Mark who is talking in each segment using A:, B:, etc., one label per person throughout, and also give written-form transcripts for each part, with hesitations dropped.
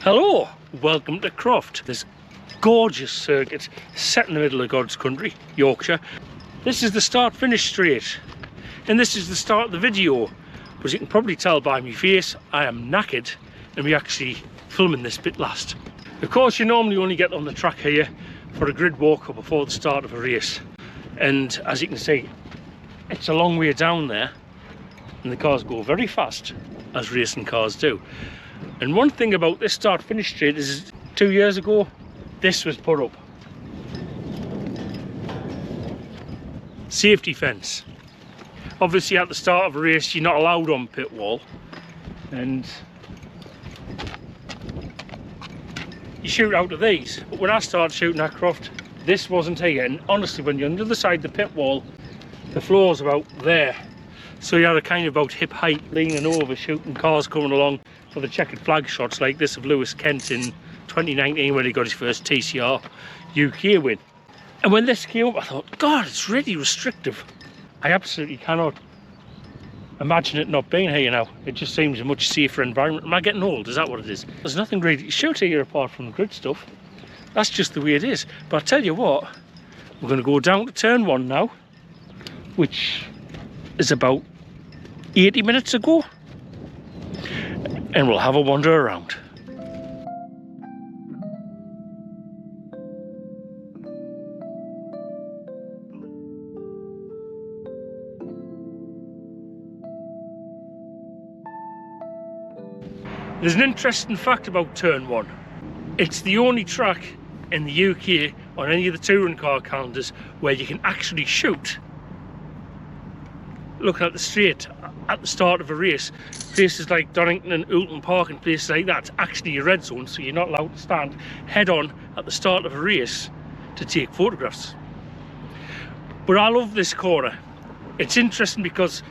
A: Hello, welcome to Croft, this gorgeous circuit set in the middle of God's country, Yorkshire. This is the start-finish straight, and this is the start of the video. As you can probably tell by my face, I am knackered, and we're actually filming this bit last. Of course, you normally only get on the track here for a grid walk or before the start of a race, and as you can see, it's a long way down there, and the cars go very fast, as racing cars do. And one thing about this start-finish straight is 2 years ago, this was put up. Safety fence. Obviously at the start of a race you're not allowed on pit wall, and you shoot out of these. But when I started shooting at Croft, this wasn't here, and honestly when you're on the other side of the pit wall, the floor's about there. So you had a kind of about hip height leaning over, shooting cars coming along for the checkered flag shots like this of Lewis Kent in 2019 when he got his first TCR UK win. And when this came up I thought, God, it's really restrictive. I absolutely cannot imagine it not being here now. It just seems a much safer environment. Am I getting old? Is that what it is? There's nothing really to shoot here apart from the grid stuff. That's just the way it is. But I tell you what, we're going to go down to turn 1 now, which is about 80 minutes ago, and we'll have a wander around. There's an interesting fact about turn 1. It's the only track in the UK on any of the touring car calendars where you can actually shoot looking at the straight at the start of a race. Places like Donington and Oulton Park and places like that, it's actually a red zone, so you're not allowed to stand head on at the start of a race to take photographs. But I love this corner. It's interesting because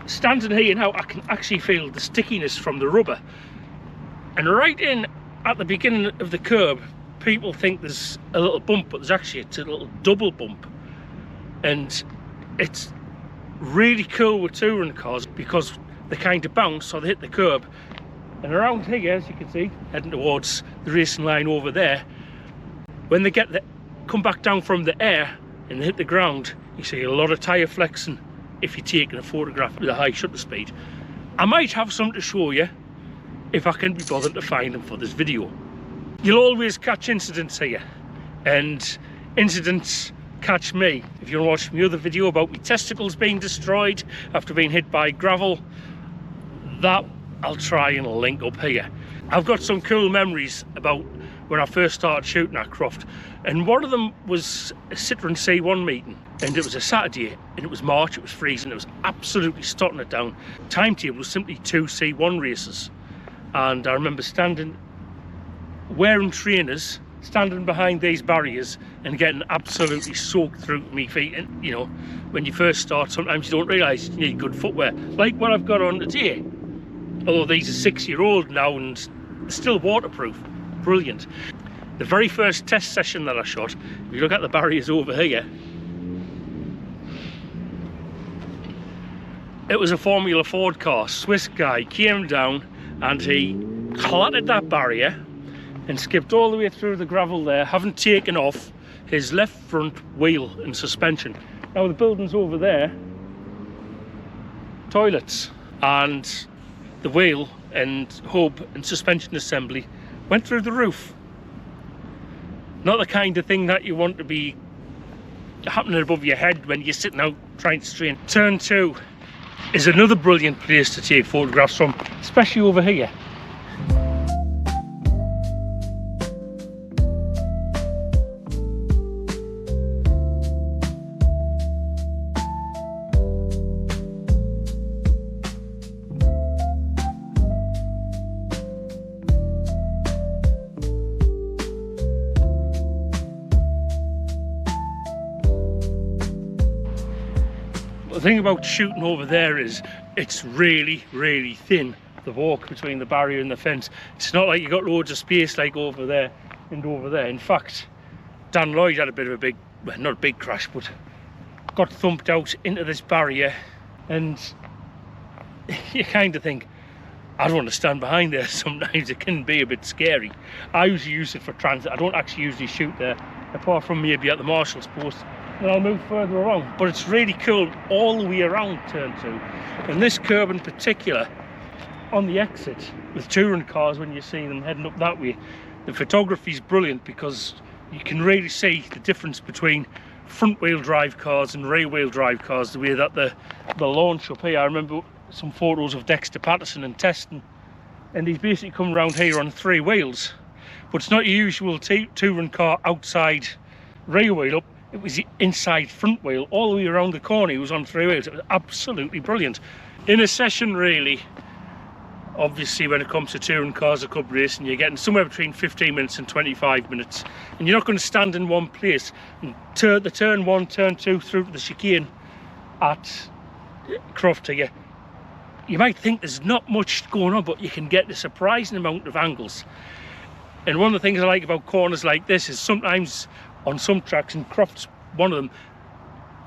A: standing here now I can actually feel the stickiness from the rubber, and right in at the beginning of the curb people think there's a little bump, but there's actually it's a little double bump, and it's really cool with touring cars because they kind of bounce or they hit the curb. And around here, as you can see, heading towards the racing line over there, when they come back down from the air and they hit the ground, you see a lot of tyre flexing if you're taking a photograph with a high shutter speed. I might have some to show you if I can be bothered to find them for this video. You'll always catch incidents here, and incidents catch me. If you want to watch my other video about my testicles being destroyed after being hit by gravel, that I'll try and link up here. I've got some cool memories about when I first started shooting at Croft, and one of them was a Citroen C1 meeting, and it was a Saturday and it was March, it was freezing, it was absolutely stotting it down. Timetable was simply 2 C1 races, and I remember wearing trainers, standing behind these barriers and getting absolutely soaked through my feet. And you know, when you first start, sometimes you don't realise you need good footwear, like what I've got on today. Although these are 6-year-old now and still waterproof. Brilliant. The very first test session that I shot, if you look at the barriers over here, it was a Formula Ford car. Swiss guy came down and he clattered that barrier and skipped all the way through the gravel there, having taken off his left front wheel and suspension. Now the building's over there, toilets, and the wheel and hub and suspension assembly went through the roof. Not the kind of thing that you want to be happening above your head when you're sitting out trying to strain. Turn 2 is another brilliant place to take photographs from, especially over here. The thing about shooting over there is it's really, really thin, the walk between the barrier and the fence. It's not like you got loads of space like over there and over there. In fact, Dan Lloyd had a bit of a big, well, not a big crash, but got thumped out into this barrier, and you kind of think, I don't want to stand behind there. Sometimes it can be a bit scary. I usually use it for transit. I don't actually usually shoot there, apart from maybe at the marshal's post, and I'll move further along. But it's really cool all the way around turn 2. And this curb in particular, on the exit with touring cars, when you see them heading up that way, the photography is brilliant because you can really see the difference between front wheel drive cars and rear wheel drive cars, the way that the launch up here. I remember some photos of Dexter Patterson and testing, and he's basically come around here on 3 wheels, but it's not your usual touring car outside rear wheel up. It was the inside front wheel all the way around the corner. He was on 3 wheels. It was absolutely brilliant. In a session, really, obviously when it comes to touring cars or cup racing, you're getting somewhere between 15 minutes and 25 minutes, and you're not going to stand in one place and turn the turn 1, turn 2 through to the chicane at Croft here. You might think there's not much going on, but you can get a surprising amount of angles. And one of the things I like about corners like this is sometimes on some tracks, and Croft's one of them,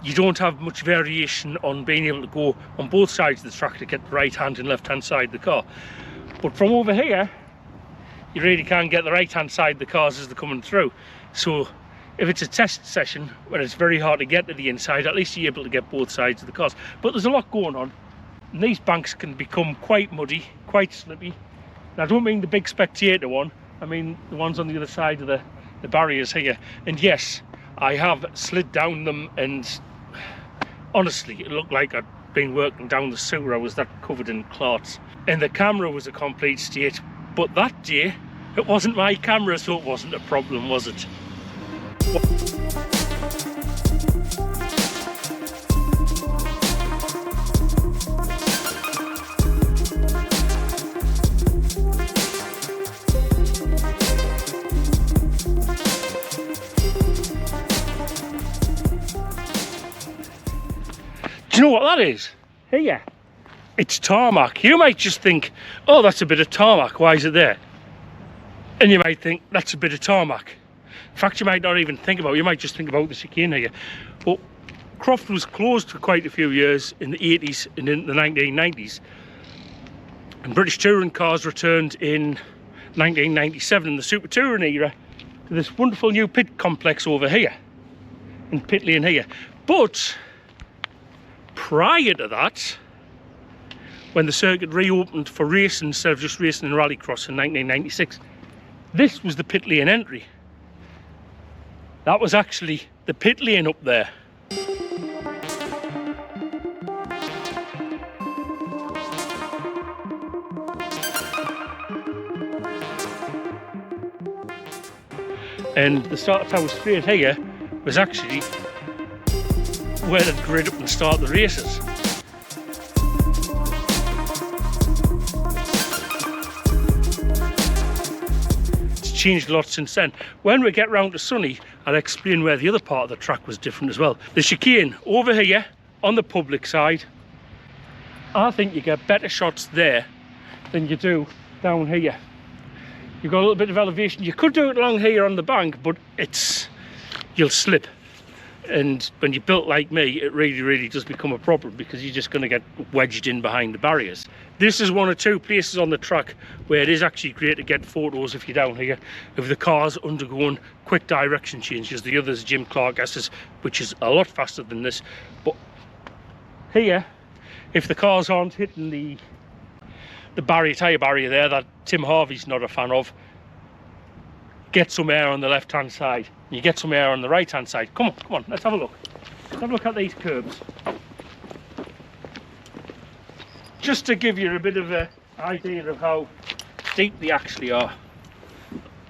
A: you don't have much variation on being able to go on both sides of the track to get the right hand and left hand side of the car. But from over here, you really can't get the right hand side of the cars as they're coming through. So if it's a test session where it's very hard to get to the inside, at least you're able to get both sides of the cars. But there's a lot going on, and these banks can become quite muddy, quite slippy. And I don't mean the big spectator one, I mean the ones on the other side of the barriers here. And yes, I have slid down them, and honestly, it looked like I'd been working down the sewer. I was that covered in clots. And the camera was a complete state. But that day, it wasn't my camera, so it wasn't a problem, was it? Do you know what that is? Here, it's tarmac. You might just think, oh, that's a bit of tarmac, why is it there? And you might think, that's a bit of tarmac. In fact, you might not even think about it, you might just think about the chicane here. But Croft was closed for quite a few years in the 80s and in the 1990s. And British touring cars returned in 1997 in the Super Touring era to this wonderful new pit complex over here, in pit lane here. But prior to that, when the circuit reopened for racing instead of just racing in rallycross in 1996, this was the pit lane entry. That was actually the pit lane up there. And the start tower straight here was actually where they'd grid up and start the races. It's changed a lot since then. When we get round to Sunny, I'll explain where the other part of the track was different as well. The chicane over here on the public side, I think you get better shots there than you do down here. You've got a little bit of elevation. You could do it along here on the bank, but you'll slip. And when you're built like me, it really does become a problem because you're just going to get wedged in behind the barriers. This is one or two places on the track where it is actually great to get photos if you're down here of the cars undergoing quick direction changes. The others, Jim Clark S's, which is a lot faster than this. But here, if the cars aren't hitting the tyre barrier there that Tim Harvey's not a fan of, get some air on the left hand side. You get some air on the right hand side. Come on, let's have a look. Let's have a look at these curbs. Just to give you a bit of an idea of how deep they actually are.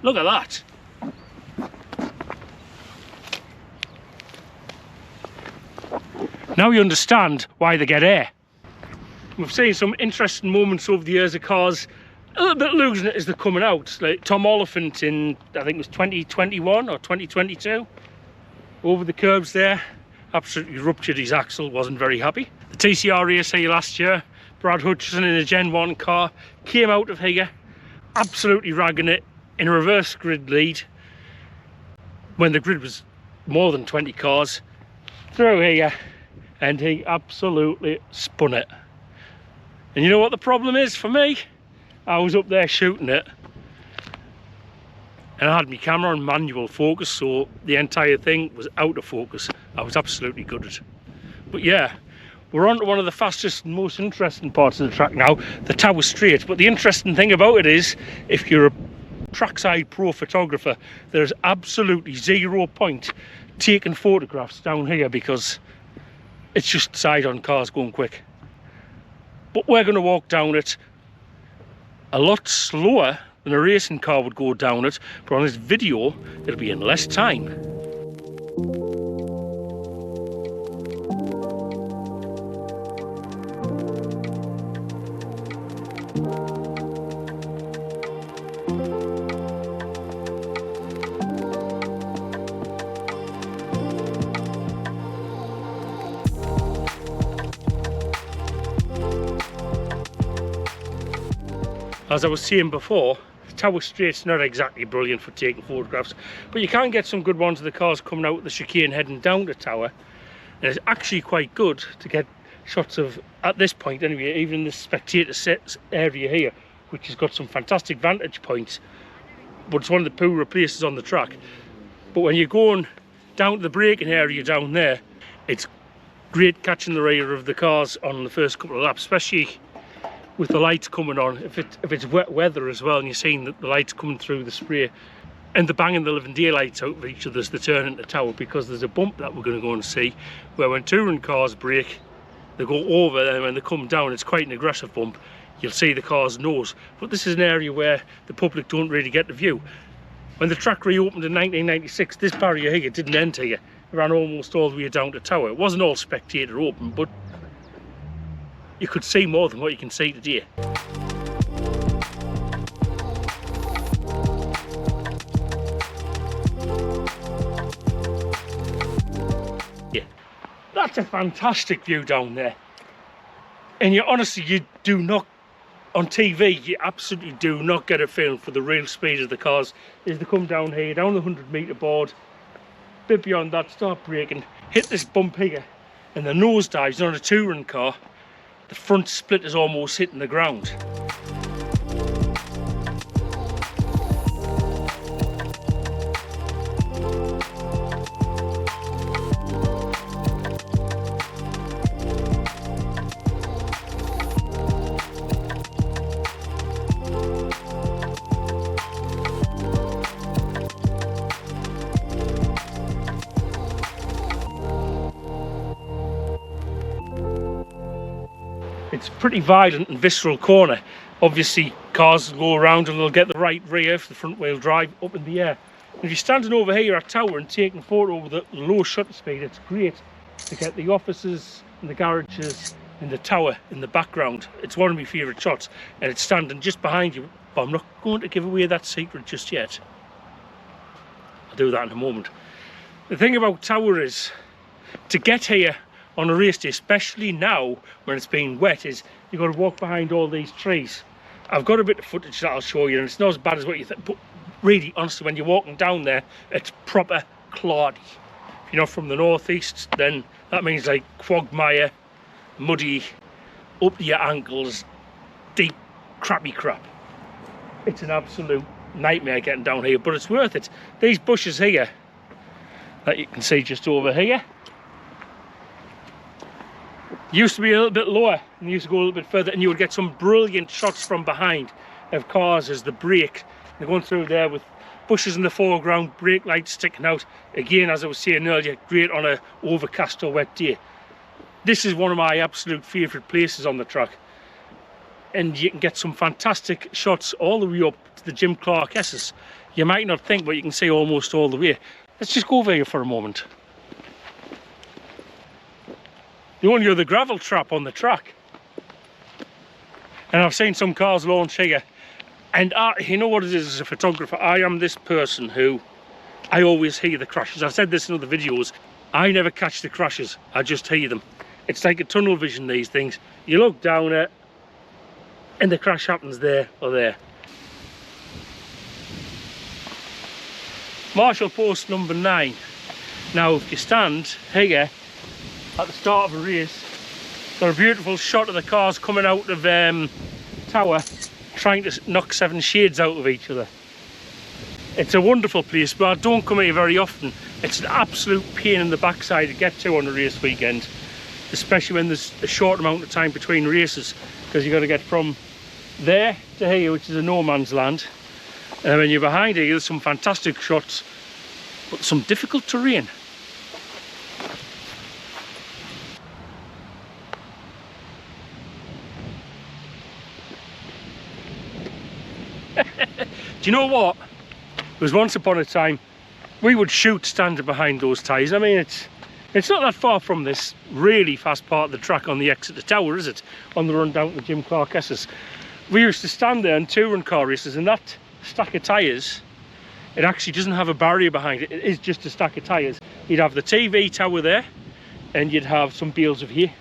A: Look at that. Now you understand why they get air. We've seen some interesting moments over the years of cars a little bit losing it as they're coming out. Like Tom Oliphant in, I think it was 2021 or 2022, over the curbs there, absolutely ruptured his axle, wasn't very happy. The TCR race here last year, Brad Hutchison in a Gen 1 car came out of here absolutely ragging it in a reverse grid lead when the grid was more than 20 cars through here, and he absolutely spun it. And you know what the problem is for me? I was up there shooting it, and I had my camera on manual focus, so the entire thing was out of focus. I was absolutely gutted. But yeah, we're on to one of the fastest and most interesting parts of the track now, the Tower Straight. But the interesting thing about it is, if you're a trackside pro photographer, there's absolutely 0 point taking photographs down here because it's just side-on cars going quick. But we're going to walk down it a lot slower than a racing car would go down it, but on this video it'll be in less time. As I was saying before, Tower Straight's not exactly brilliant for taking photographs, but you can get some good ones of the cars coming out of the chicane heading down the tower, and it's actually quite good to get shots of, at this point anyway, even in the spectator set area here, which has got some fantastic vantage points, but it's one of the poorer places on the track. But when you're going down to the braking area down there, it's great catching the rear of the cars on the first couple of laps, especially with the lights coming on. If it's wet weather as well, and you're seeing that the lights coming through the spray and they're banging the living daylights out of each other as they turn into the tower, because there's a bump that we're going to go and see where when touring cars brake, they go over, and when they come down, it's quite an aggressive bump. You'll see the car's nose. But this is an area where the public don't really get the view. When the track reopened in 1996, this barrier here didn't end here. It ran almost all the way down to tower. It wasn't all spectator open, but you could see more than what you can see today. Yeah, that's a fantastic view down there. And you honestly, you do not, on TV, you absolutely do not get a feeling for the real speed of the cars as they come down here, down the 100-metre board, a bit beyond that, start braking, hit this bump here, and the nose dives on a touring car. The front split is almost hitting the ground. It's a pretty violent and visceral corner. Obviously cars will go around and they'll get the right rear for the front wheel drive up in the air. And if you're standing over here at tower and taking a photo with a low shutter speed, it's great to get the offices and the garages and the tower in the background. It's one of my favourite shots, and it's standing just behind you, but I'm not going to give away that secret just yet. I'll do that in a moment. The thing about tower is, to get here on a race day, especially now when it's been wet, is you've got to walk behind all these trees. I've got a bit of footage that I'll show you, and it's not as bad as what you think, but really, honestly, when you're walking down there, it's proper cloddy. If you're not from the northeast, then that means like quagmire, muddy, up to your ankles, deep, crappy crap. It's an absolute nightmare getting down here, but it's worth it. These bushes here, that you can see just over here, used to be a little bit lower and used to go a little bit further, and you would get some brilliant shots from behind of cars as they brake. They're going through there with bushes in the foreground, brake lights sticking out. Again, as I was saying earlier, great on a overcast or wet day. This is one of my absolute favourite places on the track, and you can get some fantastic shots all the way up to the Jim Clark S's. You might not think, but you can see almost all the way. Let's just go over here for a moment. The only other gravel trap on the track. And I've seen some cars launch here. And you know what it is as a photographer? I am this person who, I always hear the crashes. I've said this in other videos. I never catch the crashes, I just hear them. It's like a tunnel vision, these things. You look down it, and the crash happens there or there. Marshall post number 9. Now, if you stand here, at the start of a race, got a beautiful shot of the cars coming out of tower, trying to knock 7 shades out of each other. It's a wonderful place, but I don't come here very often. It's an absolute pain in the backside to get to on a race weekend, especially when there's a short amount of time between races, because you've got to get from there to here, which is a no man's land. And when you're behind here, there's some fantastic shots, but some difficult terrain. Do you know what? There was once upon a time we would shoot standing behind those tyres. I mean, it's not that far from this really fast part of the track on the Exeter Tower, is it? On the run down to Jim Clarkes's. We used to stand there in touring car races, and that stack of tyres, it actually doesn't have a barrier behind it. It is just a stack of tyres. You'd have the TV tower there, and you'd have some bales of hay.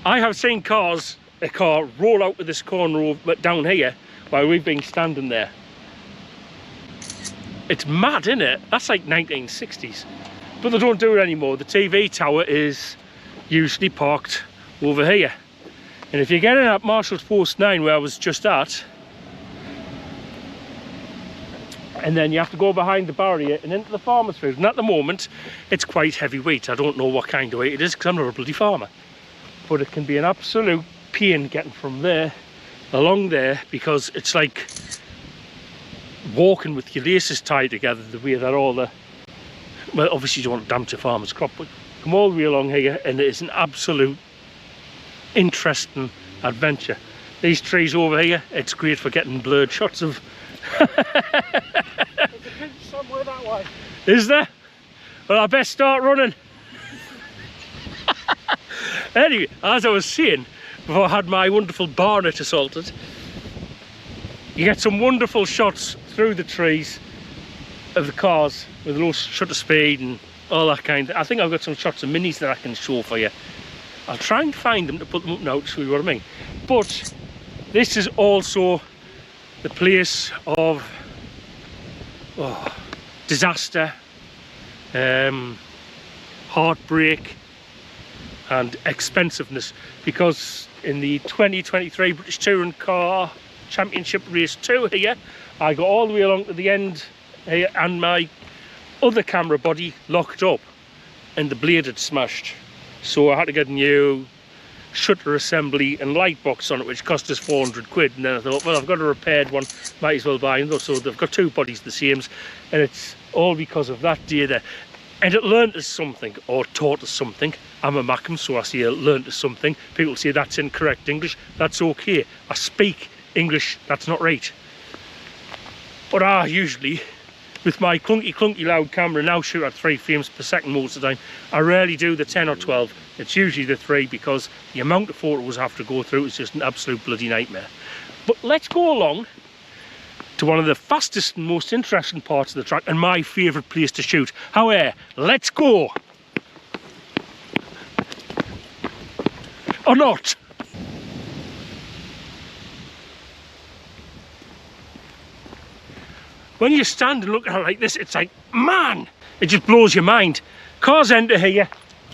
A: I have seen a car roll out of this corner down here while we've been standing there. It's mad, isn't it? That's like 1960s. But they don't do it anymore. The TV tower is usually parked over here. And if you're getting at Marshall's Post 9, where I was just at, and then you have to go behind the barrier and into the farmer's field. And at the moment, it's quite heavy weight. I don't know what kind of weight it is because I'm not a bloody farmer. But it can be an absolute pain getting from there along there, because it's like walking with your laces tied together, the way that all the, well, obviously you don't want to damage your farmer's crop, but come all the way along here, and it is an absolute interesting adventure. These trees over here, it's great for getting blurred shots of. There's a pinch somewhere that way. Is there? Well, I best start running. Anyway, as I was saying before I had my wonderful barnet assaulted, you get some wonderful shots through the trees of the cars with low shutter speed and all that kind of. I think I've got some shots of minis that I can show for you. I'll try and find them to put them up now to show you what I mean. But this is also the place of disaster, heartbreak and expensiveness, because in the 2023 British Touring Car Championship Race 2 here, I got all the way along to the end here and my other camera body locked up and the blade had smashed. So I had to get a new shutter assembly and light box on it, which cost us 400 quid. And then I thought, well, I've got a repaired one, might as well buy them. So they've got two bodies the same, and it's all because of that day there. And it learned us something, or taught us something. I'm a Mackem, so I say it learned us something. People say that's incorrect English. That's okay. I speak English, that's not right. But I usually, with my clunky loud camera, now shoot at 3 frames per second most of the time. I rarely do the 10 or 12. It's usually the 3, because the amount of photos I have to go through is just an absolute bloody nightmare. But let's go along to one of the fastest and most interesting parts of the track, and my favourite place to shoot. However, let's go! Or not! When you stand and look at it like this, it's like, man! It just blows your mind. Cars enter here,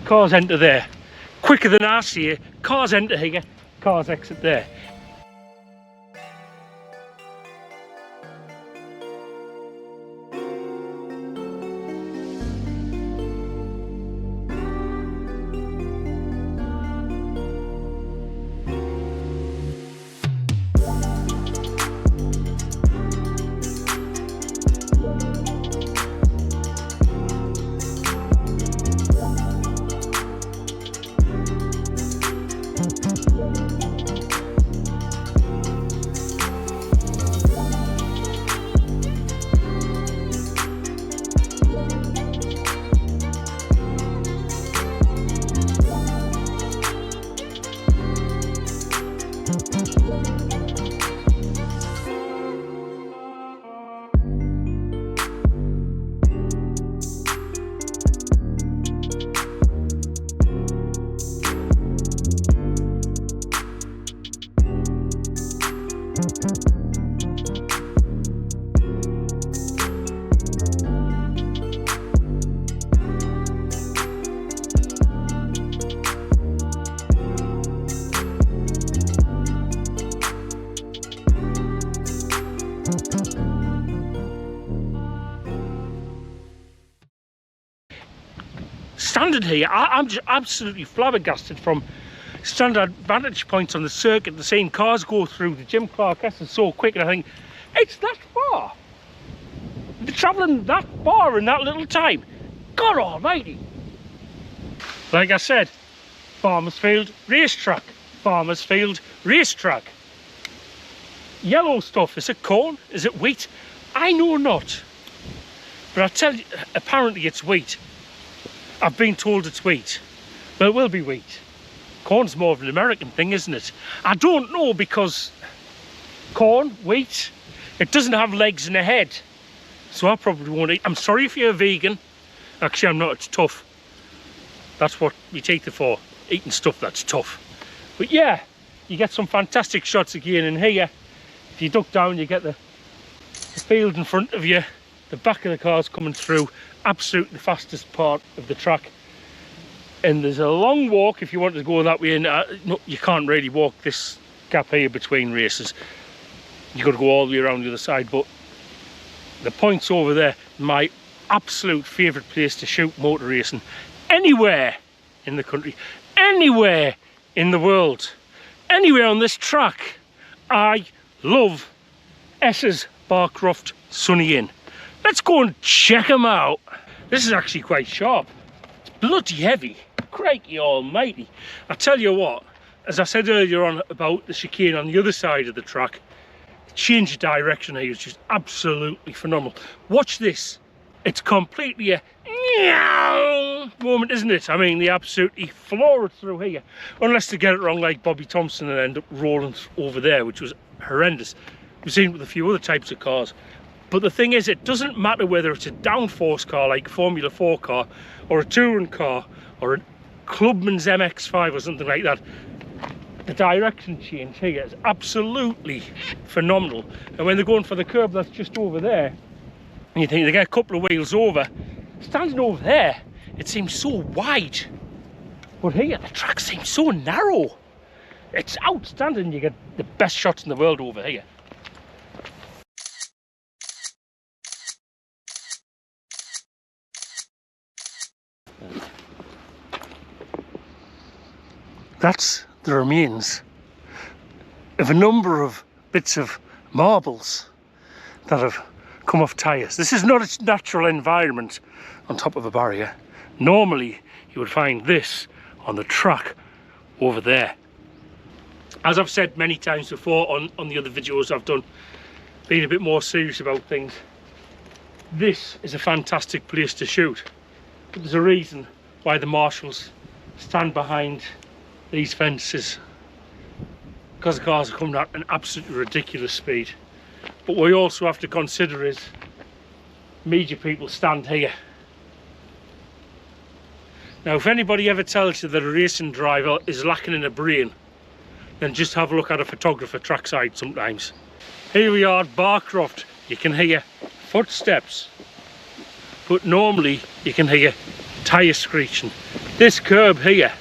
A: cars enter there. Quicker than I see it, cars enter here, cars exit there. standing here, I'm just absolutely flabbergasted from standard vantage points on the circuit. The same cars go through the Jim Clark S is so quick, and I think, it's that far. They're travelling that far in that little time. God almighty. Like I said, Farmersfield racetrack. Farmersfield racetrack. Yellow stuff, is it corn? Is it wheat? I know not. But I tell you, apparently it's wheat. I've been told it's wheat. Well, it will be wheat. Corn's more of an American thing, isn't it? I don't know, because corn, wheat, it doesn't have legs and a head. So I probably won't eat. I'm sorry if you're a vegan. Actually, I'm not. It's tough. That's what your teeth are for. Eating stuff that's tough. But yeah, you get some fantastic shots again in here. If you duck down, you get the field in front of you. The back of the car's coming through. Absolutely the fastest part of the track. And there's a long walk if you want to go that way. And no, you can't really walk this gap here between races. You've got to go all the way around the other side. But the point's over there. My absolute favourite place to shoot motor racing. Anywhere in the country. Anywhere in the world. Anywhere on this track. I love S's Barcroft Sunny Inn. Let's go and check them out. This is actually quite sharp. It's bloody heavy. Crikey almighty. I tell you what, as I said earlier on about the chicane on the other side of the track, the change of direction here is just absolutely phenomenal. Watch this. It's completely a moment, isn't it? I mean, they absolutely floor it through here. Unless they get it wrong like Bobby Thompson and end up rolling over there, which was horrendous. We've seen it with a few other types of cars. But the thing is, it doesn't matter whether it's a downforce car like Formula 4 car, or a touring car, or a Clubman's MX-5 or something like that. The direction change here is absolutely phenomenal. And when they're going for the curb that's just over there, and you think they get a couple of wheels over, standing over there, it seems so wide. But here, the track seems so narrow. It's outstanding. You get the best shots in the world over here. That's the remains of a number of bits of marbles that have come off tyres. This is not its natural environment on top of a barrier. Normally you would find this on the track over there. As I've said many times before on the other videos I've done, being a bit more serious about things, this is a fantastic place to shoot. But there's a reason why the marshals stand behind these fences, because the cars are coming at an absolutely ridiculous speed. But what we also have to consider is media people stand here. Now, if anybody ever tells you that a racing driver is lacking in a brain, then just have a look at a photographer trackside sometimes. Here we are at Barcroft. You can hear footsteps, but normally you can hear tyre screeching. This curb here,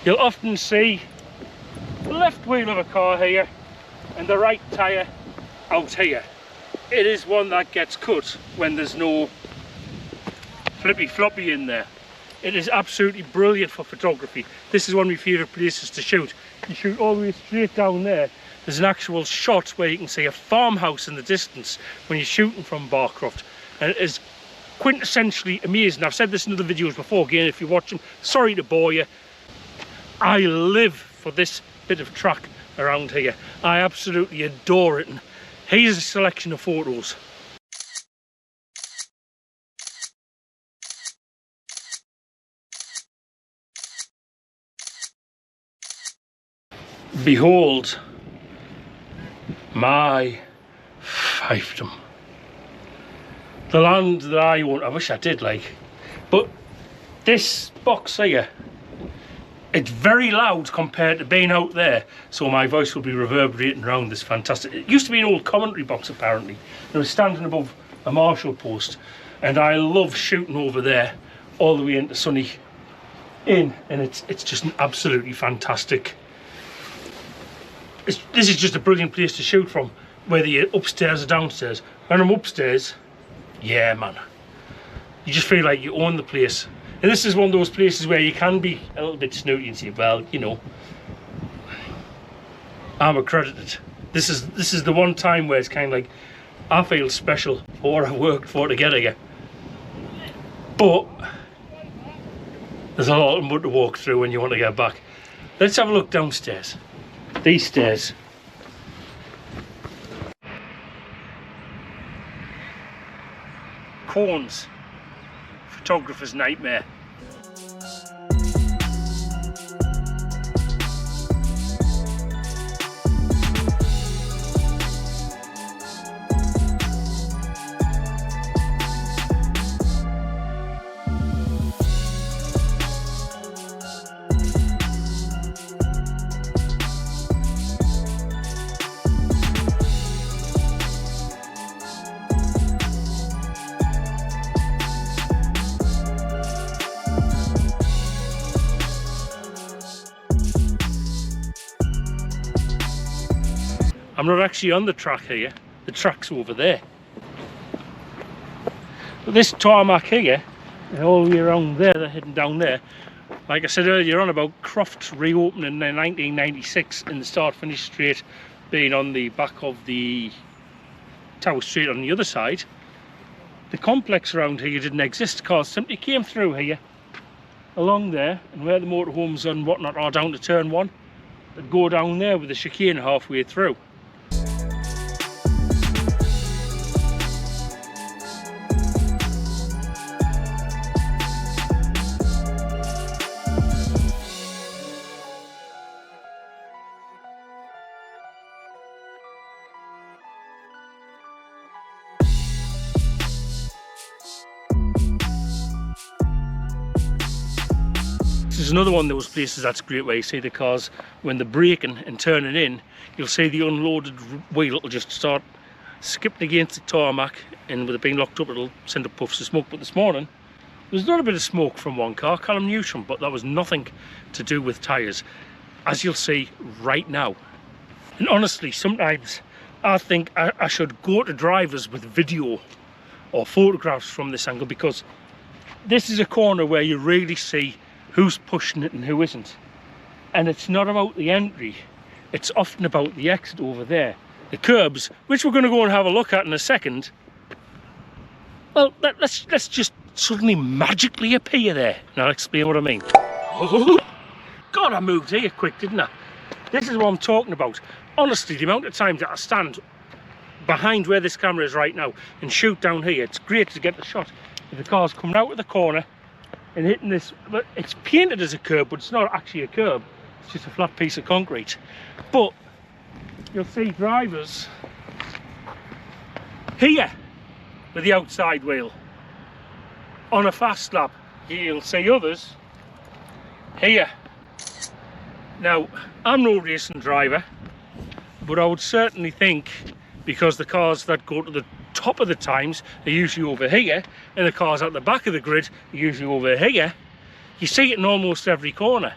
A: you'll often see the left wheel of a car here and the right tyre out here. It is one that gets cut when there's no flippy floppy in there. It is absolutely brilliant for photography. This is one of my favourite places to shoot. You shoot all the way straight down there. There's an actual shot where you can see a farmhouse in the distance when you're shooting from Barcroft, and it is quintessentially amazing. I've said this in other videos before, again if you watch them, sorry to bore you. I live for this bit of track around here. I absolutely adore it. And here's a selection of photos. Behold my survived them. The land that I own, I wish I did, like, but this box here, it's very loud compared to being out there, so my voice will be reverberating around this fantastic. It used to be an old commentary box apparently. It was standing above a Marshall post, and I love shooting over there all the way into sunny Inn, and it's just an absolutely fantastic. This is just a brilliant place to shoot from, whether you're upstairs or downstairs. When I'm upstairs, yeah man, you just feel like you own the place. And this is one of those places where you can be a little bit snooty and say, well, you know, I'm accredited. This is the one time where it's kind of like, I feel special for what I worked for to get here. But there's a lot more to walk through when you want to get back. Let's have a look downstairs. These stairs. Cones. Photographer's nightmare. I'm not actually on the track here, the track's over there. But this tarmac here, and all the way around there, they're heading down there. Like I said earlier on about Croft reopening in 1996 in the start-finish straight, being on the back of the Tower Straight on the other side. The complex around here didn't exist, cars simply came through here, along there, and where the motorhomes and whatnot are down to turn one, they'd go down there with the chicane halfway through. There's another one of those places that's great where you see the cars when they're braking and turning in, you'll see the unloaded wheel will just start skipping against the tarmac, and with it being locked up it'll send up puffs of smoke. But this morning there was a little bit of smoke from one car, Callum Newsham, but that was nothing to do with tyres, as you'll see right now. And honestly, sometimes I think I should go to drivers with video or photographs from this angle, because this is a corner where you really see who's pushing it and who isn't. And it's not about the entry, it's often about the exit over there. The curbs, which we're going to go and have a look at in a second, well, let's just suddenly magically appear there. And I'll explain what I mean. Oh, God, I moved here quick, didn't I? This is what I'm talking about. Honestly, the amount of times that I stand behind where this camera is right now and shoot down here, it's great to get the shot. If the car's coming out of the corner and hitting this, but it's painted as a curb, but it's not actually a curb, it's just a flat piece of concrete. But you'll see drivers here with the outside wheel on a fast lap. You'll see others here. Now, I'm no racing driver, but I would certainly think, because the cars that go to the top of the times are usually over here, and the cars at the back of the grid are usually over here, you see it in almost every corner.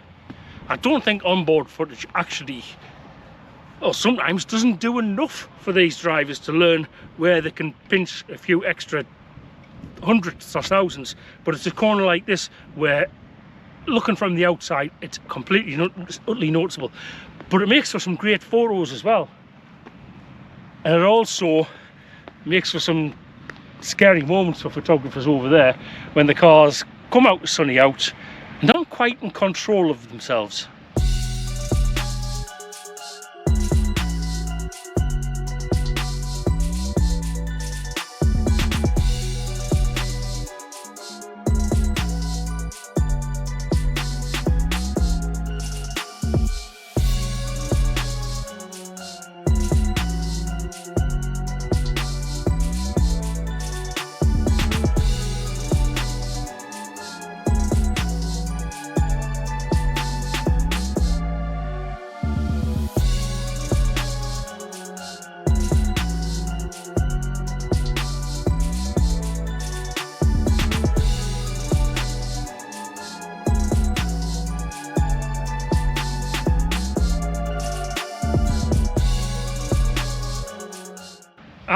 A: I don't think onboard footage actually, or sometimes doesn't do enough for these drivers to learn where they can pinch a few extra hundreds or thousands. But it's a corner like this where, looking from the outside, it's completely utterly noticeable. But it makes for some great photos as well, and it also makes for some scary moments for photographers over there when the cars come out sunny out and aren't quite in control of themselves.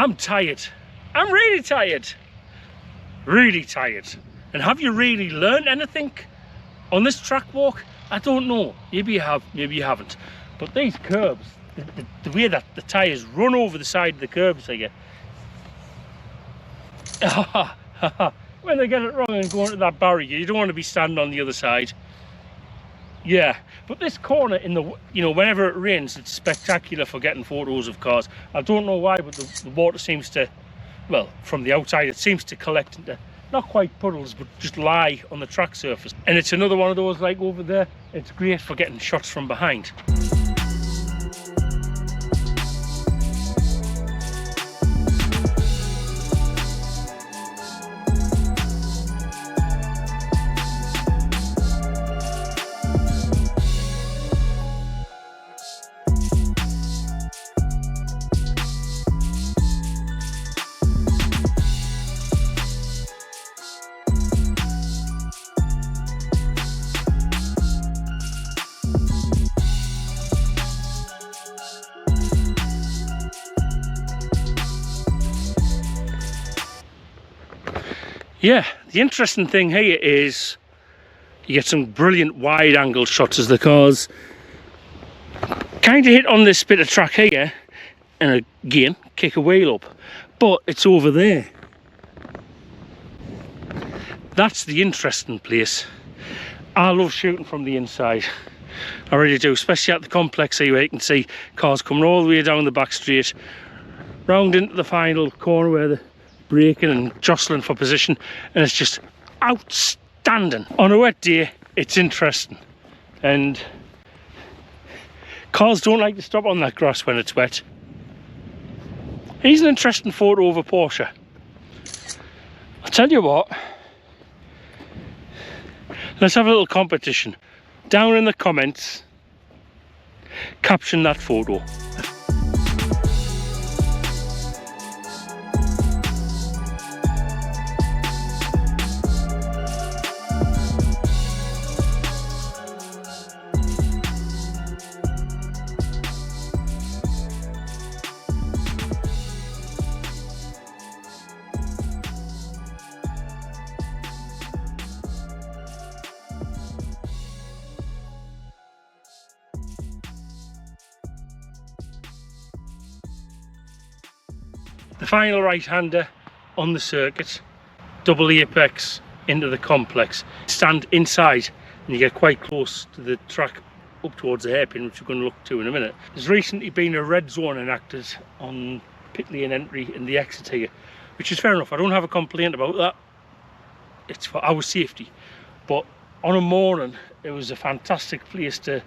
A: I'm tired. I'm really tired. Really tired. And have you really learned anything on this track walk? I don't know. Maybe you have, maybe you haven't. But these curbs, the way that the tyres run over the side of the curbs here. When they get it wrong and go into that barrier, you don't want to be standing on the other side. Yeah, but this corner in the, you know, whenever it rains, it's spectacular for getting photos of cars. I don't know why, but the water seems to, well, from the outside, it seems to collect into, not quite puddles, but just lie on the track surface. And it's another one of those, like over there, it's great for getting shots from behind. Yeah, the interesting thing here is you get some brilliant wide angle shots as the cars kind of hit on this bit of track here and again kick a wheel up, but it's over there. That's the interesting place. I love shooting from the inside, I really do, especially at the complex here where you can see cars coming all the way down the back straight, round into the final corner where they're braking and jostling for position, and it's just outstanding. On a wet day, it's interesting, and cars don't like to stop on that grass when it's wet. Here's an interesting photo of a Porsche. I'll tell you what, let's have a little competition. Down in the comments, caption that photo. The final right-hander on the circuit, double apex into the complex. Stand inside and you get quite close to the track up towards the hairpin, which we're going to look to in a minute. There's recently been a red zone enacted on pit lane entry in the exit here, which is fair enough. I don't have a complaint about that. It's for our safety. But on a morning, it was a fantastic place to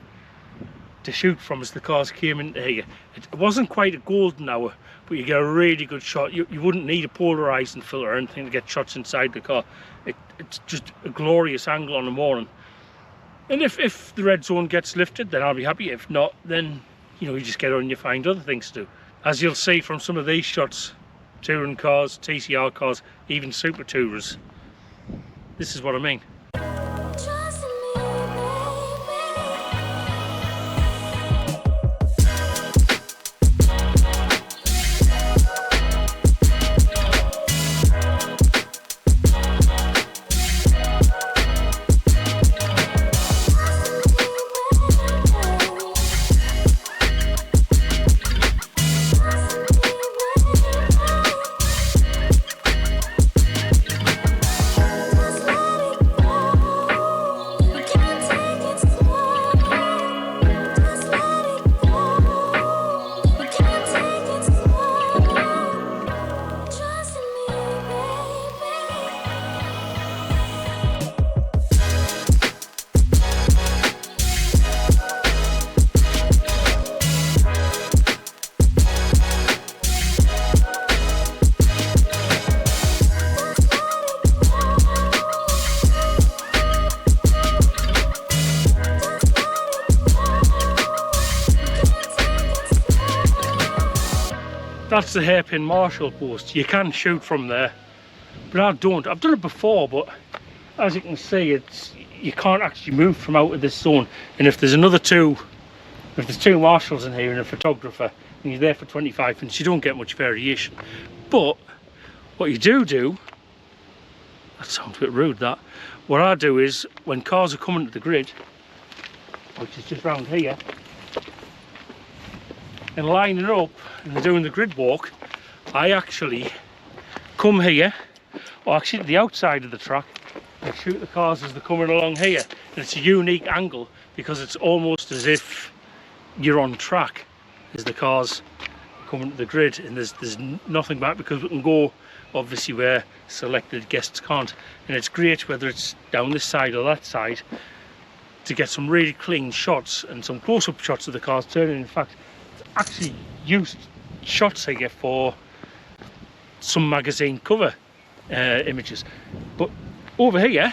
A: shoot from as the cars came into here. It wasn't quite a golden hour, but you get a really good shot. You wouldn't need a polarizing filter or anything to get shots inside the car. It's just a glorious angle on the morning. And if the red zone gets lifted, then I'll be happy. If not, then you know, you just get on and you find other things to do. As you'll see from some of these shots, touring cars, TCR cars, even super tourers, this is what I mean. That's the hairpin marshal post. You can shoot from there, but I don't. I've done it before, but as you can see, you can't actually move from out of this zone. And if there's two marshals in here and a photographer, and you're there for 25 minutes, you don't get much variation. But what you do, that sounds a bit rude, that. What I do is, when cars are coming to the grid, which is just round here, and lining up and they're doing the grid walk, I actually come here, or actually to the outside of the track, and shoot the cars as they're coming along here. And it's a unique angle because it's almost as if you're on track as the cars coming to the grid, and there's nothing back, because we can go obviously where selected guests can't. And it's great whether it's down this side or that side to get some really clean shots and some close-up shots of the cars turning. In fact, it's actually used shots here for some magazine cover images. But over here,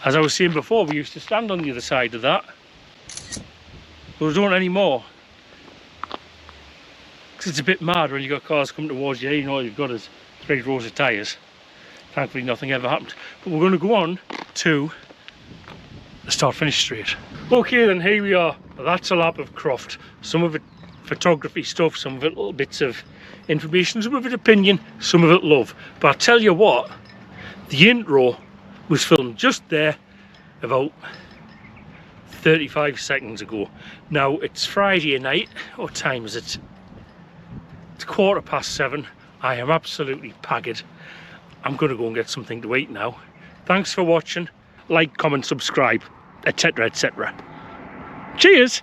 A: as I was saying before, we used to stand on the other side of that, but we don't anymore, because it's a bit mad when you've got cars coming towards you and all you've got is 3 rows of tyres. Thankfully nothing ever happened. But we're going to go on to the start-finish straight. Okay then, here we are. That's a lap of Croft. Some of it photography stuff, some of it little bits of information, some of it opinion, some of it love. But I'll tell you what, the intro was filmed just there about 35 seconds ago. Now it's Friday night. What time is it? It's 7:15. I am absolutely pagged. I'm going to go and get something to eat now. Thanks for watching. Like, comment, subscribe, etc, etc. Cheers!